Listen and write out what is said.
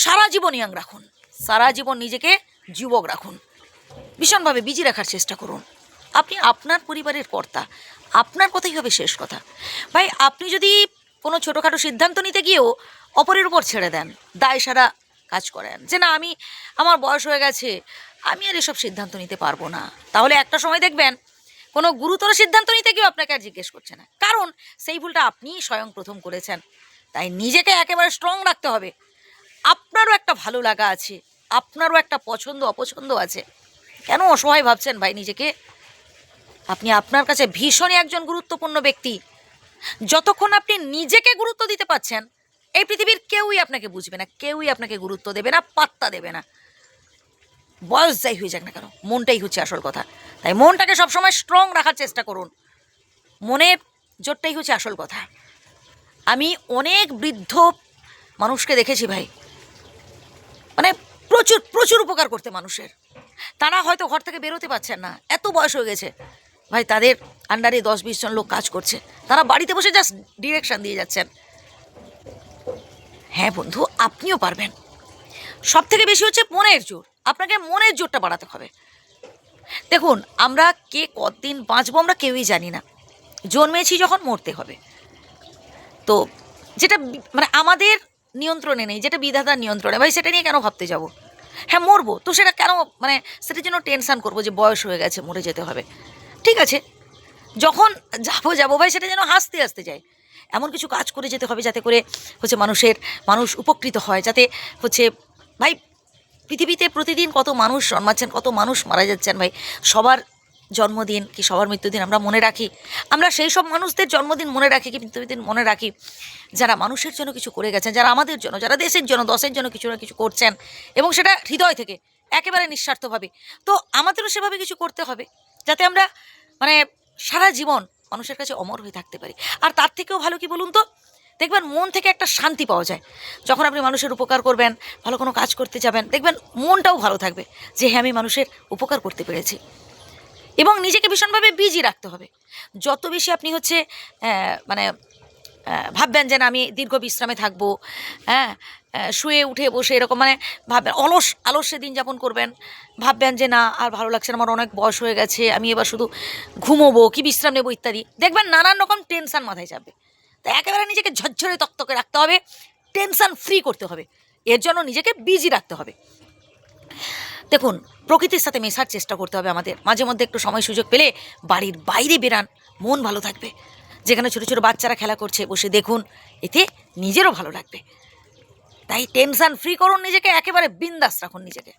সারা জীবন young রাখুন, সারা জীবন নিজেকে যুবক রাখুন, ভীষণভাবে বিজি রাখার চেষ্টা করুন। আপনি আপনার পরিবারের কর্তা, আপনার কথাই হবে শেষ কথা। ভাই আপনি যদি কোনো ছোটোখাটো সিদ্ধান্ত নিতে গিয়েও অপরের উপর ছেড়ে দেন, দায় সারা কাজ করেন যে না আমার বয়স হয়ে গেছে, আমি আর এসব সিদ্ধান্ত নিতে পারবো না, তাহলে একটা সময় দেখবেন কোনো গুরুতর সিদ্ধান্ত নিতে গিয়েও আপনাকে আর জিজ্ঞেস করছে না, কারণ সেই ভুলটা আপনিই স্বয়ং প্রথম করেছেন। তাই নিজেকে একেবারে স্ট্রং রাখতে হবে। আপনারও একটা ভালো লাগা আছে, আপনারও একটা পছন্দ অপছন্দ আছে। কেন অসহায় ভাবছেন ভাই নিজেকে? আপনি আপনার কাছে ভীষণই একজন গুরুত্বপূর্ণ ব্যক্তি। যতক্ষণ আপনি নিজেকে গুরুত্ব দিতে পারছেন, এই পৃথিবীর কেউই আপনাকে বুঝবে না, কেউই আপনাকে গুরুত্ব দেবে না, পাত্তা দেবে না। বয়স যাই হয়ে যাক না কেন, মনটাই হচ্ছে আসল কথা। তাই মনটাকে সবসময় স্ট্রং রাখার চেষ্টা করুন, মনের জোরটাই হচ্ছে আসল কথা। আমি অনেক বৃদ্ধ মানুষকে দেখেছি ভাই, মানে প্রচুর প্রচুর উপকার করতে মানুষের। তারা হয়তো ঘর থেকে বেরোতে পারছেন না, এত বয়স হয়ে গেছে ভাই, তাদের আন্ডারে 10-20 জন লোক কাজ করছে, তারা বাড়িতে বসে জাস্ট ডিরেকশান দিয়ে যাচ্ছেন। হ্যাঁ বন্ধু, আপনিও পারবেন। সব থেকে বেশি হচ্ছে মনের জোর, আপনাকে মনের জোরটা বাড়াতে হবে। দেখুন, আমরা কে কতদিন বাঁচবো আমরা কেউই জানি না, জন্মেছি যখন মরতে হবে। তো যেটা মানে আমাদের নিয়ন্ত্রণে নেই, যেটা বিধাতার নিয়ন্ত্রণে, ভাই সেটা নিয়ে কেন ভাবতে যাব? হ্যাঁ মরবো তো সেটা কেন, মানে সেটার জন্য টেনশান করবো যে বয়স হয়ে গেছে মরে যেতে হবে। ঠিক আছে, যখন যাবো ভাই সেটা যেন হাসতে হাসতে যায়, এমন কিছু কাজ করে যেতে হবে যাতে করে হচ্ছে মানুষ উপকৃত হয়, যাতে হচ্ছে ভাই পৃথিবীতে প্রতিদিন কত মানুষ জন্মাচ্ছেন, কত মানুষ মারা যাচ্ছেন ভাই, সবার জন্মদিন কি সবার মৃত্যুদিন আমরা মনে রাখি? আমরা সেই সব মানুষদের জন্মদিন মনে রাখি কি মৃত্যুদিন মনে রাখি যারা মানুষের জন্য কিছু করে গেছেন, যারা আমাদের জন্য, যারা দেশের জন্য, দশের জন্য কিছু না কিছু করছেন, এবং সেটা হৃদয় থেকে একেবারে নিঃস্বার্থভাবে। তো আমাদেরও সেভাবে কিছু করতে হবে যাতে আমরা মানে সারা জীবন মানুষের কাছে অমর হয়ে থাকতে পারি। আর তার থেকেও ভালো কি বলুন তো, দেখবেন মন থেকে একটা শান্তি পাওয়া যায় যখন আপনি মানুষের উপকার করবেন, ভালো কোনো কাজ করতে যাবেন, দেখবেন মনটাও ভালো থাকবে যে হ্যাঁ আমি মানুষের উপকার করতে পেরেছি। এবং নিজেকে ভীষণভাবে বিজি রাখতে হবে। যত বেশি আপনি হচ্ছে মানে ভাববেন যে না আমি দীর্ঘ বিশ্রামে থাকবো, হ্যাঁ শুয়ে উঠে বসে এরকম মানে ভাববেন, আলস্যে দিন যাপন করবেন, ভাববেন যে না আর ভালো লাগছে না, আমার অনেক বয়স হয়ে গেছে, আমি এবার শুধু ঘুমোবো কি বিশ্রাম নেবো ইত্যাদি, দেখবেন নানান রকম টেনশান মাথায় যাবে। তাই একেবারে নিজেকে ঝরঝরে তকতকে রাখতে হবে, টেনশান ফ্রি করতে হবে, এর জন্য নিজেকে বিজি রাখতে হবে। দেখুন, প্রকৃতির সাথে মেশার চেষ্টা করতে হবে আমাদের, মাঝে মধ্যে একটু সময় সুযোগ পেলে বাড়ির বাইরে বেরান, মন ভালো থাকবে। যেখানে ছোটো ছোটো বাচ্চারা খেলা করছে বসে দেখুন, এতে নিজেরও ভালো লাগবে। তাই টেনশান ফ্রি করুন নিজেকে, একেবারে বিন্দাস রাখুন নিজেকে।